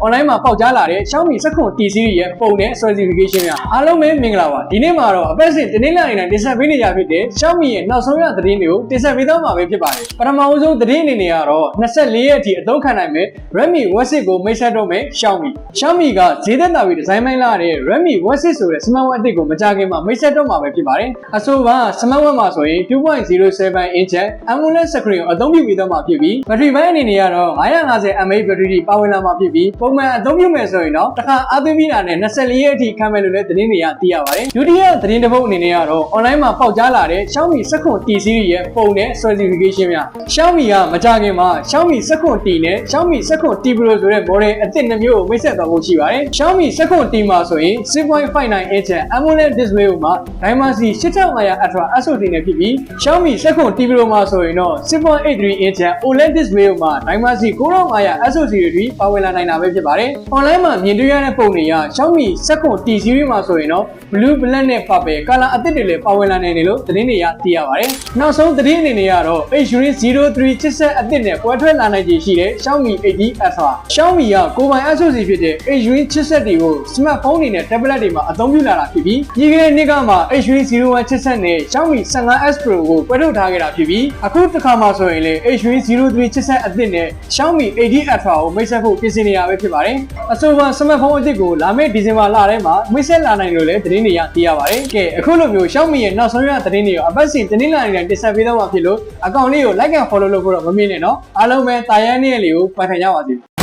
online မှာပေါက်ကြားလာတဲ့ Xiaomi 16T series ရဲ့ပုံနဲ့ specification များအားလုံးပဲမင်္ဂလာပါဒီနေ့မှာတော့အပတ်စဉ်တနင်္လာနေ့တိုင်းတင်ဆက်ပေးနေကြဖြစ်တဲ့ Xiaomi ရဲ့နောက်ဆုံးရသတင်းတွေကိုတင်ဆက်ပေးသွားမှာပဲဖြစ်ပါတယ်ပထမအဆုံးသတင်းအနေနဲ့ကတော့24ရက်အထိအသုံးခံနိုင်မဲ့ Redmi Watch 6ကိုမိတ်ဆက်တော့မဲ့ Xiaomi ကဈေးသက်သာပြီးဒီဇိုင်းပိုင်းလာတဲ့ Redmi Watch 6ဆိုတဲ့ smartwatch အသစ်ကိုမကြာခင်မှာမိတ်ဆက်တော့မှာပဲဖြစ်ပါတယ်အဆိုပါ smartwatch မှာဆိုရင် 2.07 inch AMOLED screen ကိုအသုံးပြုပြီးတော့မှာဖြစ်ပြီးဘက်ထရီပိုင်းအနေနဲ့ကတော့ 550mAh ဘက်ထရီပါဝင်လာမှာဖြစ်ပြီးပုံမှန်အသုံးပြုမယ်ဆိုရင်တော့တစ်ခါအားသွင်းပြီးတာနဲ့24ရက်အထိခံမယ်လို့လည်းသတင်းတွေကသိရပါတယ်ဒုတိယသတင်းတစ်ပုဒ်အနေနဲ့ကတော့ online မှာပေါက်ကြားလာတဲ့ Xiaomi 16T series ရဲ့ပုံနဲ့ specification များ Xiaomi ကမကြာခင်မှာ Xiaomi 16T နဲ့ Xiaomi 16T Pro ဆိုတဲ့ model အသစ်2မျိုးကိုမိတ်ဆက်သွားဖို့ရှိပါတယ် Xiaomi 16T မှာဆိုရင် 6.59 inch AMOLED display မှာ Dimensity 8500 Ultra SoC နဲ့ဖြစ်ပြီး Xiaomi 16T Pro မှာဆိုရင်တော့ 6.83 inch OLED display မှာ Dimensity 9500 SoC တွေပါဝင်လာနိုင်တာပဲဖြစ်ပါတယ် online မှာမြင်တွေ့ရတဲ့ပုံတွေက Xiaomi 16T series မှာဆိုရင်တော့ blue black နဲ့ purple color အသစ်တွေလည်းပါဝင်လာနိုင်တယ်လို့သတင်းတွေကသိရပါတယ်နောက်ဆုံးသတင်းအနေနဲ့ကတော့ H303 chipset အသစ်နဲ့ပွဲထွက်လာနိုင်ခြေရှိတဲ့ Xiaomi 8G Ultra Xiaomi ကကိုယ်ပိုင် SoC ဖြစ်တဲ့ H3 chipset တွေကို smartphone တွေနဲ့ tablet တွေမှာအသုံးပြုလာတာဖြစ်ပြီးပြီးခဲ့တဲ့နှစ်ကမှ H301 chipset နဲ့ Xiaomi 15S Pro ကိုပွဲထုတ်ထားခဲ့တာဖြစ်ပြီးအခုတစ်ခါမှဆိုရင်လည်း H303 chipset အသစ်နဲ့ Xiaomi 8G Ultra ကိုမိတ်ဆက်ဖို့ပြင်ဆင်နေရပဲဖြစ်ပါတယ်အဆိုပါ smartphone အသစ်ကိုလာမယ့်ဒီဇင်ဘာလထဲမှာမိတ်ဆက်လာနိုင်လို့လည်းသတင်းတွေကသိရပါတယ်ကဲအခုလိုမျိုး Xiaomi ရဲ့နောက်ဆုံးရသတင်းတွေကိုအပတ်စဉ်တနင်္လာနေ့တိုင်းတင်ဆက်ပေးတော့မှာဖြစ်လို့အကောင့်လေးကို like and follow လုပ်ဖို့တော့မမေ့နဲ့နော်အားလုံးပဲတာယာနဲ့လေးကိုပတ်ထိုင်ကြပါစေ